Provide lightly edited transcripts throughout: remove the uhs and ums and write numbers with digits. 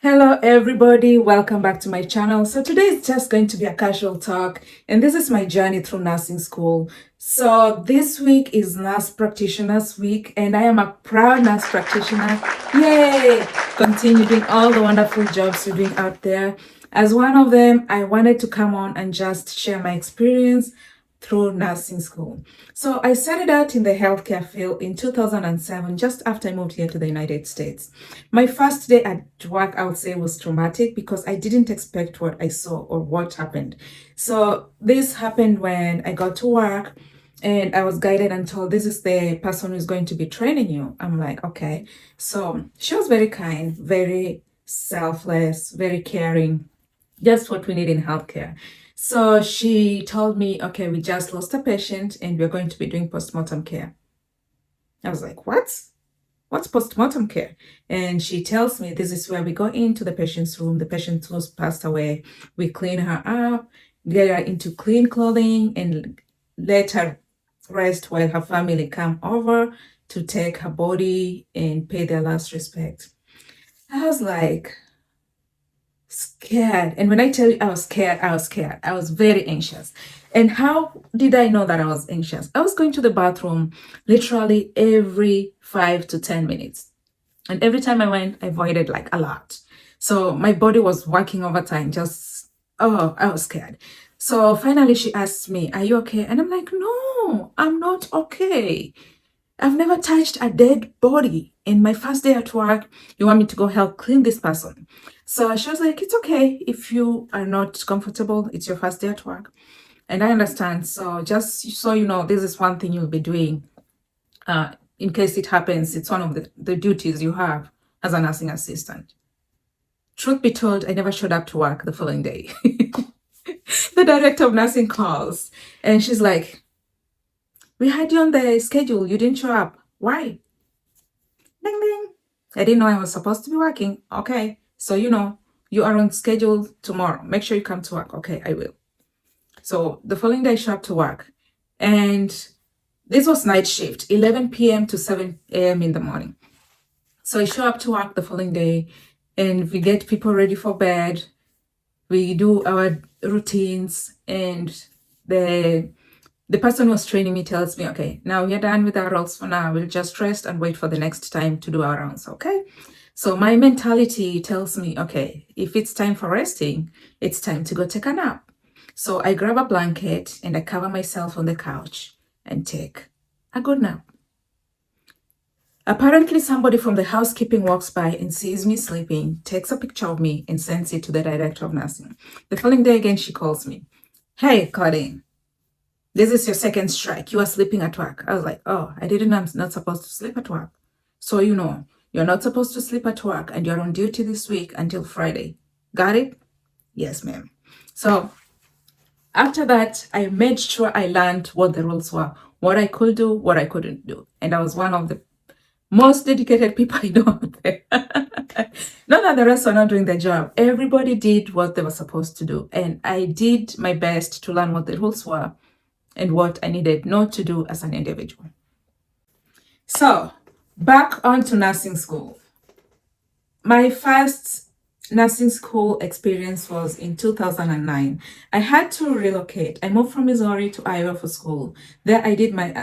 Hello everybody, welcome back to my channel. So today is just going to be a casual talk and this is my journey through nursing school. So this week is Nurse Practitioners Week and I am a proud nurse practitioner. Yay! Continue doing all the wonderful jobs you're doing out there. As one of them, I wanted to come on and just share my experience through nursing school. So I started out in the healthcare field in 2007, just after I moved here to the United States. My first day at work, I would say, was traumatic because I didn't expect what I saw or what happened. So this happened when I got to work and I was guided and told, this is the person who's going to be training you. I'm like, okay. So she was very kind, very selfless, very caring, just what we need in healthcare. So she told me, okay, we just lost a patient and we're going to be doing postmortem care. I was like, what? What's postmortem care? And she tells me this is where we go into the patient's room. The patient who's passed away. We clean her up, get her into clean clothing, and let her rest while her family come over to take her body and pay their last respect. I was like, scared. And when I tell you I was scared, I was scared. I was very anxious. And how did I know that I was anxious? I was going to the bathroom literally every 5 to 10 minutes. And every time I went, I voided like a lot. So my body was working overtime, I was scared. So finally she asked me, are you okay? And I'm like, no, I'm not okay. I've never touched a dead body. In my first day at work, you want me to go help clean this person. So she was like, it's okay if you are not comfortable. It's your first day at work. And I understand. So just so you know, this is one thing you'll be doing in case it happens. It's one of the duties you have as a nursing assistant. Truth be told, I never showed up to work the following day. The director of nursing calls and she's like, we had you on the schedule. You didn't show up. Why? Ding, ding. I didn't know I was supposed to be working. Okay. So, you are on schedule tomorrow. Make sure you come to work. Okay, I will. So the following day, I show up to work. And this was night shift, 11 p.m. to 7 a.m. in the morning. So I show up to work the following day and we get people ready for bed. We do our routines and the person who was training me tells me, okay, now we're done with our roles for now. We'll just rest and wait for the next time to do our rounds, okay? So my mentality tells me, okay, if it's time for resting, it's time to go take a nap. So I grab a blanket and I cover myself on the couch and take a good nap. Apparently, somebody from the housekeeping walks by and sees me sleeping, takes a picture of me and sends it to the director of nursing. The following day again, she calls me. Hey, Claudine, this is your second strike. You are sleeping at work. I was like, oh, I didn't know I'm not supposed to sleep at work. So, you're not supposed to sleep at work and you're on duty this week until Friday. Got it? Yes, ma'am. So after that, I made sure I learned what the rules were, what I could do, what I couldn't do. And I was one of the most dedicated people I know out there. Not that the rest were not doing their job. Everybody did what they were supposed to do. And I did my best to learn what the rules were and what I needed not to do as an individual. So, back onto nursing school. My first nursing school experience was in 2009. I had to relocate. I moved from Missouri to Iowa for school. There I did my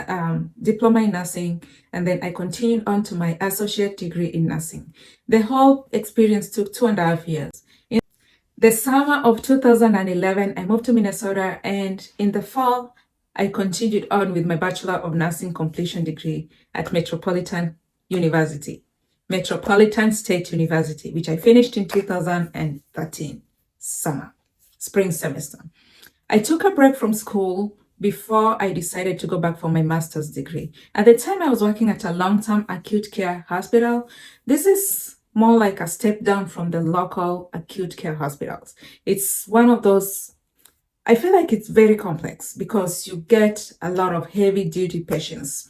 diploma in nursing, and then I continued on to my associate degree in nursing. The whole experience took 2.5 years. In the summer of 2011, I moved to Minnesota, and in the fall, I continued on with my Bachelor of Nursing completion degree at Metropolitan State University, which I finished in 2013, spring semester. I took a break from school before I decided to go back for my master's degree. At the time, I was working at a long-term acute care hospital. This is more like a step down from the local acute care hospitals. It's one of those, I feel like it's very complex because you get a lot of heavy duty patients.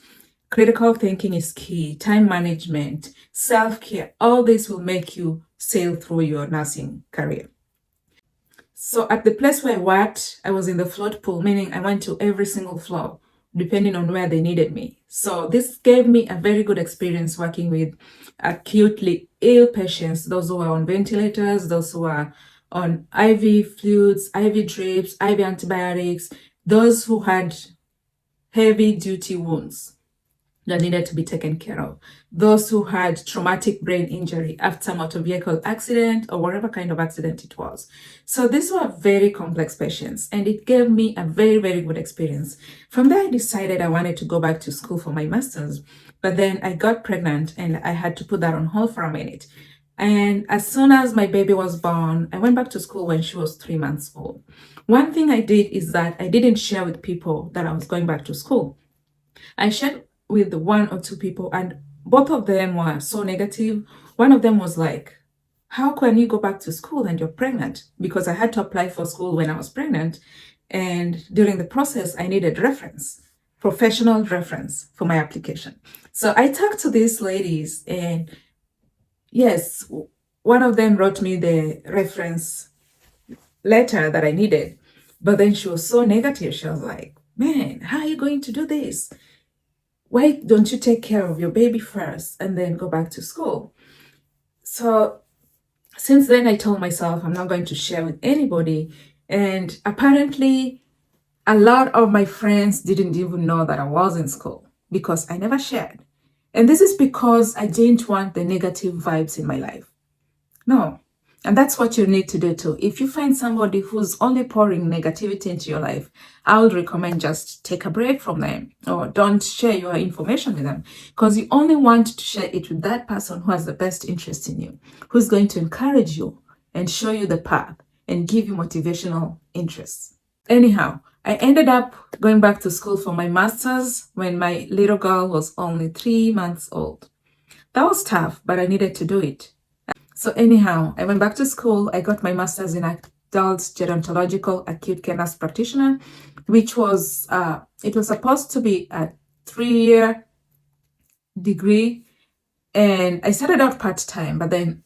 Critical thinking is key, time management, self-care, all this will make you sail through your nursing career. So at the place where I worked, I was in the float pool, meaning I went to every single floor, depending on where they needed me. So this gave me a very good experience working with acutely ill patients, those who are on ventilators, those who are on IV fluids, IV drips, IV antibiotics, those who had heavy duty wounds that needed to be taken care of, those who had traumatic brain injury after motor vehicle accident or whatever kind of accident it was. So these were very complex patients, and it gave me a very, very good experience. From there, I decided I wanted to go back to school for my master's, but then I got pregnant and I had to put that on hold for a minute. And as soon as my baby was born, I went back to school when she was 3 months old. One thing I did is that I didn't share with people that I was going back to school. I shared with one or two people, and both of them were so negative. One of them was like, how can you go back to school and you're pregnant? Because I had to apply for school when I was pregnant. And during the process, I needed reference, professional reference for my application. So I talked to these ladies, and yes, one of them wrote me the reference letter that I needed. But then she was so negative. She was like, man, how are you going to do this? Why don't you take care of your baby first and then go back to school? So since then, I told myself I'm not going to share with anybody. And apparently, a lot of my friends didn't even know that I was in school because I never shared. And this is because I didn't want the negative vibes in my life. No. And that's what you need to do too. If you find somebody who's only pouring negativity into your life, I would recommend just take a break from them or don't share your information with them, because you only want to share it with that person who has the best interest in you, who's going to encourage you and show you the path and give you motivational interests. Anyhow, I ended up going back to school for my master's when my little girl was only 3 months old. That was tough, but I needed to do it. So anyhow, I went back to school. I got my master's in adult gerontological acute care nurse practitioner, which was, it was supposed to be a 3-year degree. And I started out part-time, but then,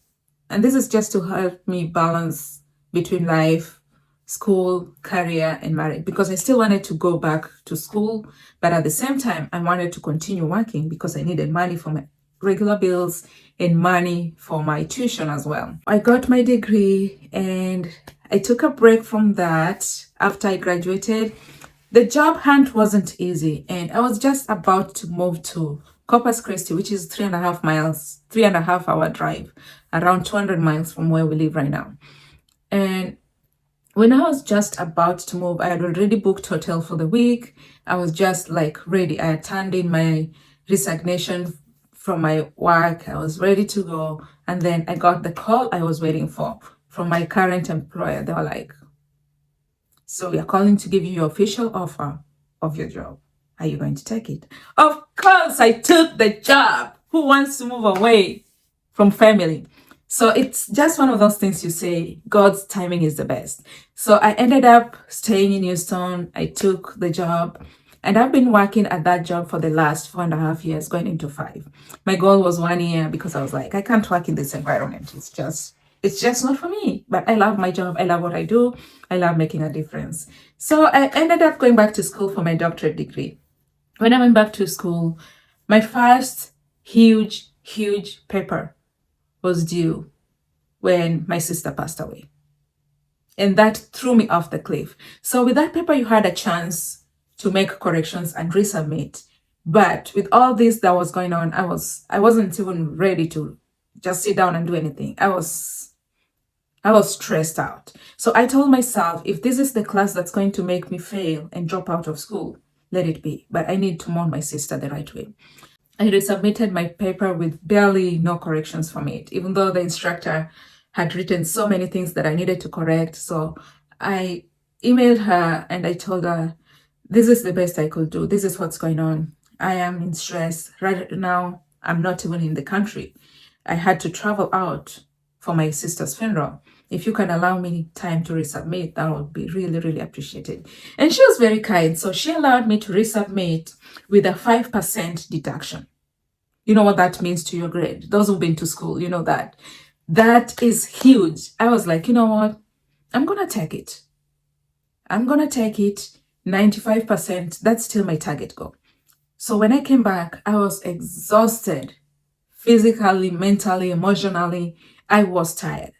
and this is just to help me balance between life, school, career, and marriage, because I still wanted to go back to school. But at the same time, I wanted to continue working because I needed money for my regular bills and money for my tuition as well. I got my degree and I took a break from that after I graduated. The job hunt wasn't easy, and I was just about to move to Corpus Christi, which is 3.5 hour drive, around 200 miles from where we live right now. And when I was just about to move, I had already booked hotel for the week. I was just like ready. I had turned in my resignation from my work. I was ready to go. And then I got the call I was waiting for from my current employer. They were like, so we are calling to give you your official offer of your job. Are you going to take it? Of course, I took the job. Who wants to move away from family? So it's just one of those things you say, God's timing is the best. So I ended up staying in Houston. I took the job. And I've been working at that job for the last 4.5 years, going into 5. My goal was 1 year because I was like, I can't work in this environment. It's just not for me. But I love my job. I love what I do. I love making a difference. So I ended up going back to school for my doctorate degree. When I went back to school, my first huge paper was due when my sister passed away. And that threw me off the cliff. So with that paper, you had a chance to make corrections and resubmit. But with all this that was going on, I wasn't even ready to just sit down and do anything. I was stressed out. So I told myself, if this is the class that's going to make me fail and drop out of school, let it be. But I need to mourn my sister the right way. I resubmitted my paper with barely no corrections from it, even though the instructor had written so many things that I needed to correct. So I emailed her and I told her, this is the best I could do. This is what's going on. I am in stress. Right now, I'm not even in the country. I had to travel out for my sister's funeral. If you can allow me time to resubmit, that would be really, really appreciated. And she was very kind. So she allowed me to resubmit with a 5% deduction. You know what that means to your grade. Those who've been to school, you know that. That is huge. I was like, you know what? I'm going to take it. 95%, that's still my target goal. So when I came back, I was exhausted physically, mentally, emotionally. I was tired.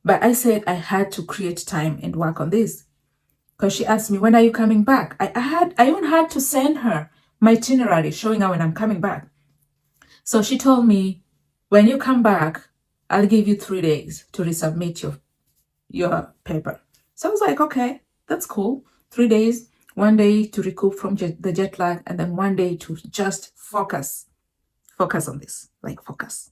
But I said I had to create time and work on this. Because she asked me, when are you coming back? I even had to send her my itinerary showing her when I'm coming back. So she told me, when you come back, I'll give you 3 days to resubmit your paper. So I was like, okay, that's cool. 3 days, 1 day to recoup from the jet lag, and then 1 day to just focus on this, like focus.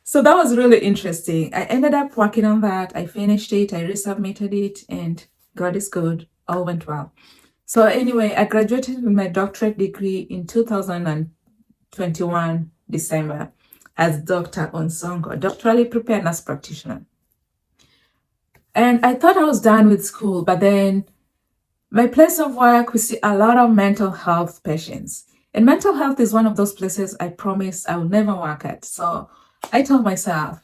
So that was really interesting. I ended up working on that. I finished it, I resubmitted it, and God is good. All went well. So anyway, I graduated with my doctorate degree in 2021, December, as Dr. Onsongo, doctorally prepared nurse practitioner. And I thought I was done with school, but then my place of work, we see a lot of mental health patients. And mental health is one of those places I promised I would never work at. So I told myself,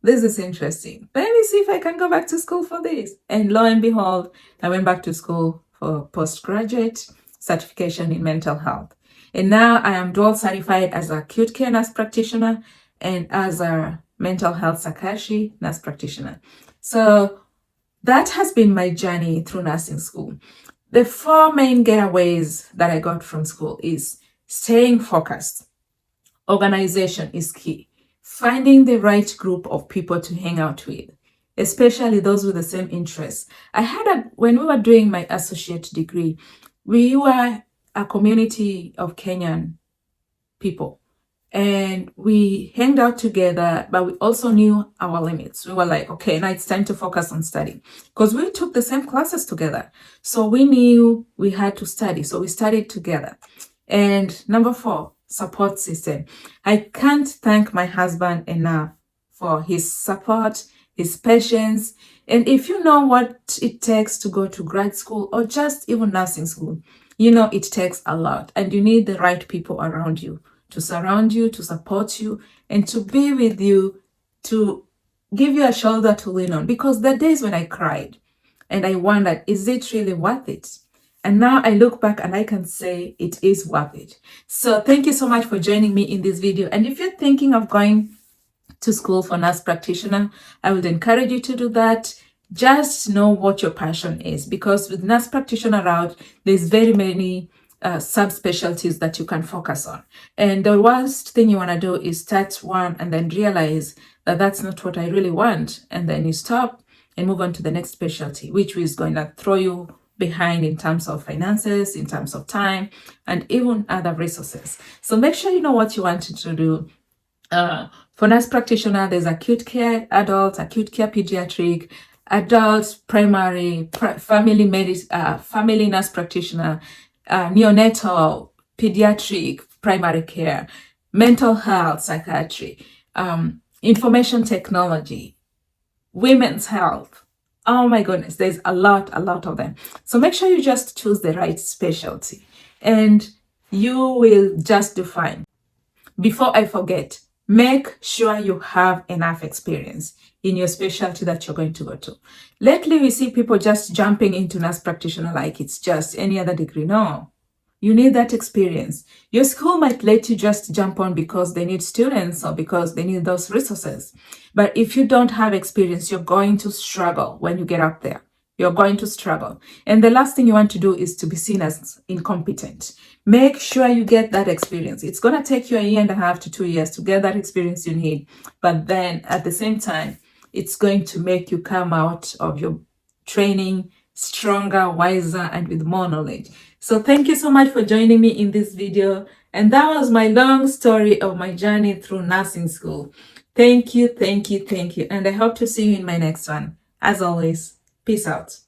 this is interesting. Let me see if I can go back to school for this. And lo and behold, I went back to school for postgraduate certification in mental health. And now I am dual certified as an acute care nurse practitioner and as a mental health psychiatry nurse practitioner. So that has been my journey through nursing school. The 4 main getaways that I got from school is staying focused. Organization is key. Finding the right group of people to hang out with, especially those with the same interests. When we were doing my associate degree, we were a community of Kenyan people. And we hanged out together, but we also knew our limits. We were like, okay, now it's time to focus on study. Because we took the same classes together. So we knew we had to study. So we studied together. And number 4, support system. I can't thank my husband enough for his support, his patience. And if you know what it takes to go to grad school or just even nursing school, you know it takes a lot. And you need the right people around you to surround you, to support you, and to be with you, to give you a shoulder to lean on. Because the days when I cried and I wondered, is it really worth it? And now I look back and I can say it is worth it. So thank you so much for joining me in this video. And if you're thinking of going to school for nurse practitioner, I would encourage you to do that. Just know what your passion is, because with nurse practitioner route, there's very many subspecialties that you can focus on. And the worst thing you want to do is start one and then realize that that's not what I really want. And then you stop and move on to the next specialty, which is going to throw you behind in terms of finances, in terms of time, and even other resources. So make sure you know what you want to do. For nurse practitioner, there's acute care adult, acute care pediatric, adult primary, family nurse practitioner, neonatal, pediatric, primary care, mental health, psychiatry, information technology, women's health. Oh my goodness, there's a lot of them. So make sure you just choose the right specialty and you will just do fine. Before I forget, make sure you have enough experience in your specialty that you're going to go to. Lately, we see people just jumping into nurse practitioner like it's just any other degree. No, you need that experience. Your school might let you just jump on because they need students or because they need those resources. But if you don't have experience, you're going to struggle when you get up there. You're going to struggle. And the last thing you want to do is to be seen as incompetent. Make sure you get that experience. It's going to take you 1.5 to 2 years to get that experience you need. But then at the same time, it's going to make you come out of your training stronger, wiser, and with more knowledge. So thank you so much for joining me in this video. And that was my long story of my journey through nursing school. Thank you. And I hope to see you in my next one. As always, peace out.